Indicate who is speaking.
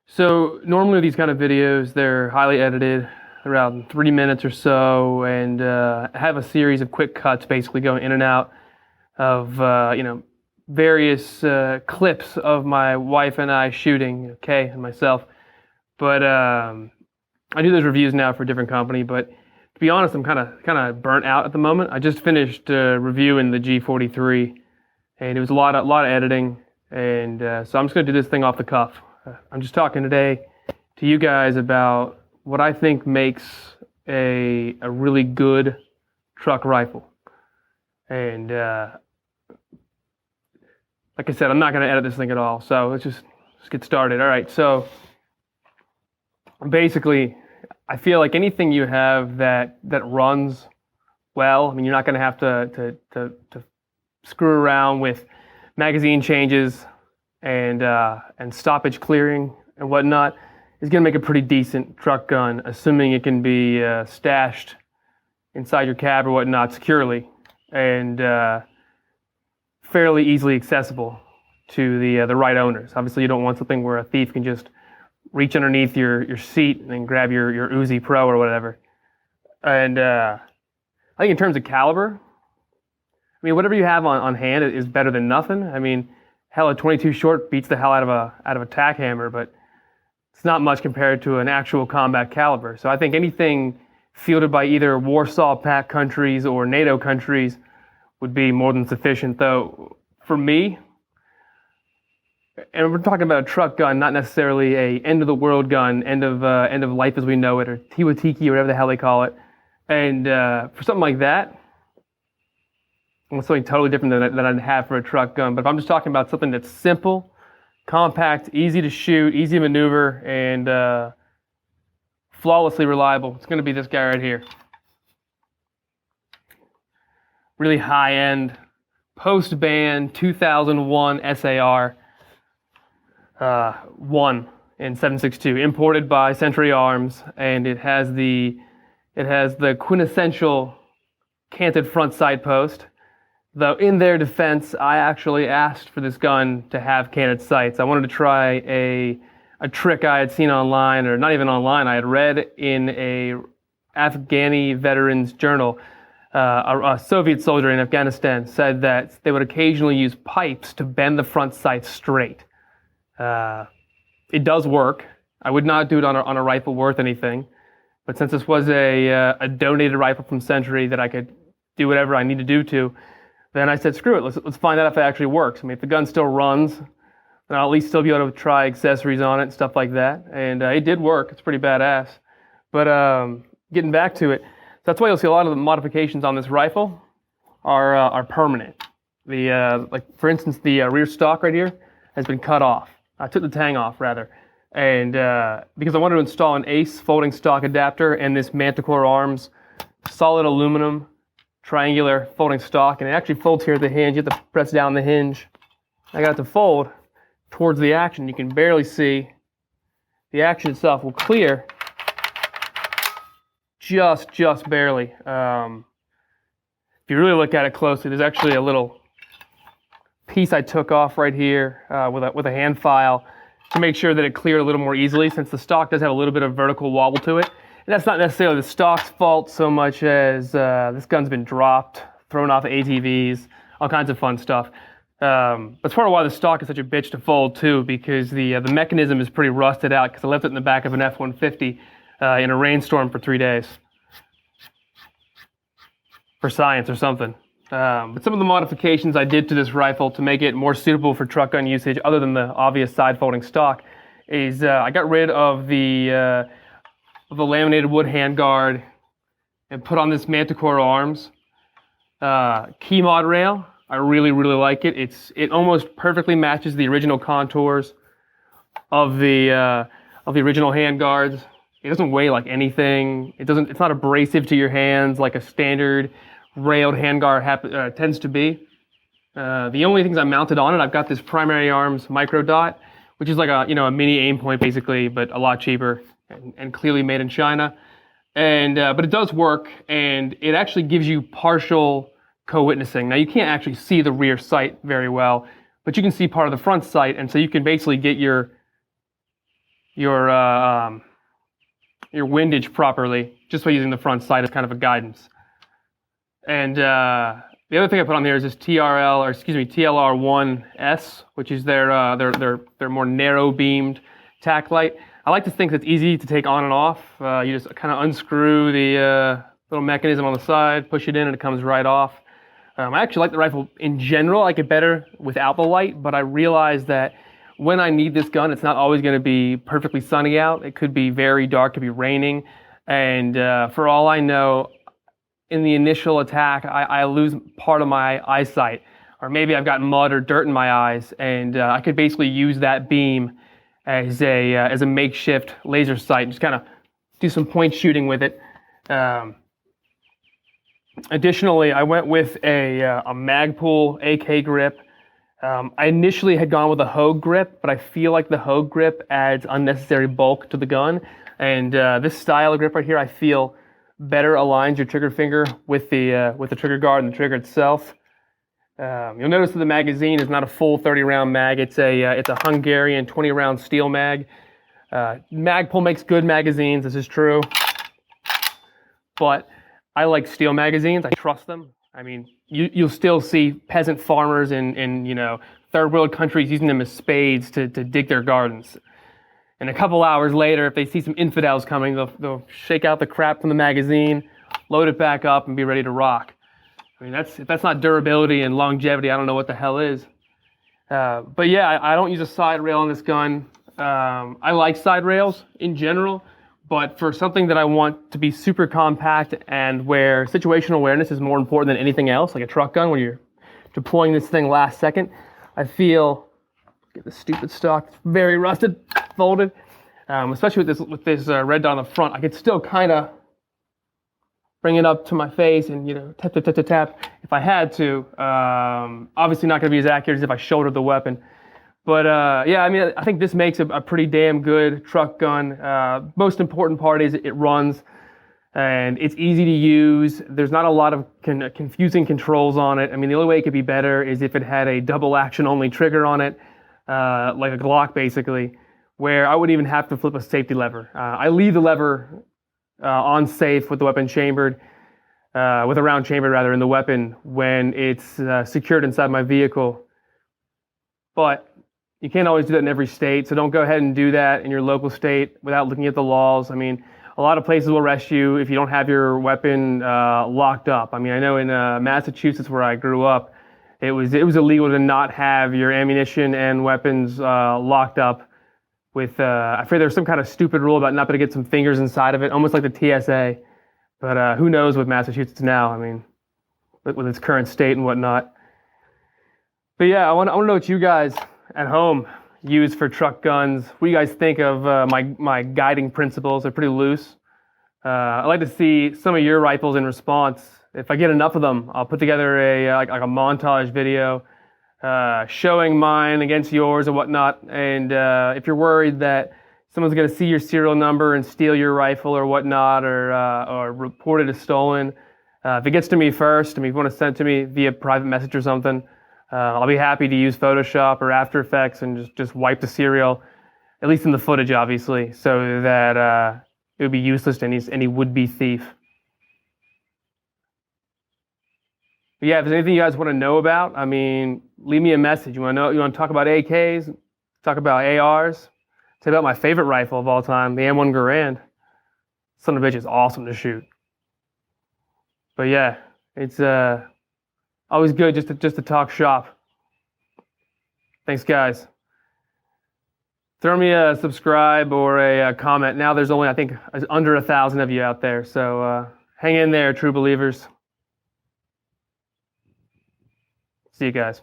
Speaker 1: So normally these kind of videos, they're highly edited, around 3 minutes or so, and have a series of quick cuts basically going in and out of, various clips of my wife and I shooting, Kay and myself. But I do those reviews now for a different company, but to be honest, I'm kind of burnt out at the moment. I just finished reviewing the G43, and it was a lot of editing, and so I'm just going to do this thing off the cuff. I'm just talking today to you guys about what I think makes a really good truck rifle. And like I said, I'm not going to edit this thing at all. So let's get started. All right. So basically, I feel like anything you have that runs well, I mean, you're not going to have to screw around with magazine changes and stoppage clearing and whatnot, is going to make a pretty decent truck gun, assuming it can be stashed inside your cab or whatnot securely and fairly easily accessible to the right owners. Obviously, you don't want something where a thief can just reach underneath your seat and then grab your Uzi Pro or whatever. And I think in terms of caliber, I mean, whatever you have on hand is better than nothing. I mean, hell, a 22 short beats the hell out of a tack hammer, but it's not much compared to an actual combat caliber. So I think anything fielded by either Warsaw Pact countries or NATO countries would be more than sufficient. Though for me, and we're talking about a truck gun, not necessarily a end of the world gun, end of life as we know it, or Tiwatiki, or whatever the hell they call it. And for something like that, something totally different than I'd have for a truck gun. But if I'm just talking about something that's simple, compact, easy to shoot, easy to maneuver, and flawlessly reliable, it's going to be this guy right here. Really high-end, post-ban 2001 SAR 1 in 7.62, imported by Century Arms, and it has the quintessential canted front sight post. Though in their defense, I actually asked for this gun to have candid sights. I wanted to try a trick I had seen online, or not even online, I had read in a Afghani veterans journal. A Soviet soldier in Afghanistan said that they would occasionally use pipes to bend the front sight straight. It does work. I would not do it on a rifle worth anything, but since this was a donated rifle from Century that I could do whatever I need to do to, then I said, screw it, let's find out if it actually works. I mean, if the gun still runs, then I'll at least still be able to try accessories on it and stuff like that. And it did work. It's pretty badass. But getting back to it, that's why you'll see a lot of the modifications on this rifle are permanent. Like for instance, the rear stock right here has been cut off. I took the tang off rather, and because I wanted to install an Ace folding stock adapter and this Manticore Arms solid aluminum triangular folding stock, and it actually folds here at the hinge. You have to press down the hinge. I got it to fold towards the action. You can barely see. The action itself will clear just barely. If you really look at it closely, there's actually a little piece I took off right here with a hand file to make sure that it cleared a little more easily, since the stock does have a little bit of vertical wobble to it. And that's not necessarily the stock's fault so much as this gun's been dropped, thrown off ATVs, all kinds of fun stuff. That's part of why the stock is such a bitch to fold too, because the mechanism is pretty rusted out because I left it in the back of an F-150 in a rainstorm for 3 days. For science or something. But some of the modifications I did to this rifle to make it more suitable for truck gun usage, other than the obvious side folding stock, is I got rid of the laminated wood handguard and put on this Manticore Arms key mod rail. I really like it. It almost perfectly matches the original contours of the original handguards. It doesn't weigh like anything. It's not abrasive to your hands like a standard railed handguard tends to be. The only things I mounted on it, I've got this Primary Arms micro dot, which is like a mini aim point basically, but a lot cheaper and clearly made in China. And but it does work, and it actually gives you partial co-witnessing. Now you can't actually see the rear sight very well, but you can see part of the front sight, and so you can basically get your windage properly, just by using the front sight as kind of a guidance. And the other thing I put on here is this TLR1S, which is their more narrow beamed tack light. I like to think that it's easy to take on and off. You just kind of unscrew the little mechanism on the side, push it in, and it comes right off. I actually like the rifle in general. I like it better without the light, but I realize that when I need this gun, it's not always going to be perfectly sunny out. It could be very dark, it could be raining, and for all I know, in the initial attack, I lose part of my eyesight, or maybe I've got mud or dirt in my eyes, and I could basically use that beam as a makeshift laser sight, just kind of do some point shooting with it. Additionally, I went with a Magpul AK grip. I initially had gone with a Hogue grip, but I feel like the Hogue grip adds unnecessary bulk to the gun, and this style of grip right here, I feel better aligns your trigger finger with the trigger guard and the trigger itself. You'll notice that the magazine is not a full 30-round mag. It's a Hungarian 20-round steel mag. Magpul makes good magazines. This is true, but I like steel magazines. I trust them. I mean, you'll still see peasant farmers in third world countries using them as spades to dig their gardens. And a couple hours later, if they see some infidels coming, they'll shake out the crap from the magazine, load it back up, and be ready to rock. I mean, if that's not durability and longevity, I don't know what the hell is. But yeah, I don't use a side rail on this gun. I like side rails in general, but for something that I want to be super compact and where situational awareness is more important than anything else, like a truck gun where you're deploying this thing last second, I feel, get this stupid stock, it's very rusted, folded, especially with this red dot on the front. I could still kind of bring it up to my face and tap tap tap tap tap if I had to. Obviously not going to be as accurate as if I shouldered the weapon, but yeah, I mean, I think this makes a pretty damn good truck gun. Most important part is it runs and it's easy to use. There's not a lot of confusing controls on it. I mean, the only way it could be better is if it had a double action only trigger on it, like a Glock basically, where I wouldn't even have to flip a safety lever. I leave the lever on safe with the weapon chambered, with a round chambered rather in the weapon when it's secured inside my vehicle. But you can't always do that in every state, so don't go ahead and do that in your local state without looking at the laws. I mean, a lot of places will arrest you if you don't have your weapon locked up. I mean, I know in Massachusetts where I grew up, it was illegal to not have your ammunition and weapons locked up with, I forget there's some kind of stupid rule about not being able to get some fingers inside of it, almost like the TSA. But who knows with Massachusetts now, I mean, with its current state and whatnot. But yeah, I want to know what you guys at home use for truck guns. What do you guys think of my guiding principles? They're pretty loose. I'd like to see some of your rifles in response. If I get enough of them, I'll put together like a montage video showing mine against yours and whatnot. And if you're worried that someone's going to see your serial number and steal your rifle or whatnot, or report it as stolen, if it gets to me first, I mean, if you want to send it to me via private message or something, I'll be happy to use Photoshop or After Effects and just wipe the serial, at least in the footage, obviously, so that it would be useless to any would-be thief. But yeah, if there's anything you guys want to know about, I mean, leave me a message. You want to talk about AKs, talk about ARs, tell about my favorite rifle of all time, the M1 Garand. Son of a bitch is awesome to shoot. But yeah, it's always good just to talk shop. Thanks, guys. Throw me a subscribe or a comment. Now there's only, I think, under 1,000 of you out there. So hang in there, true believers. See you guys.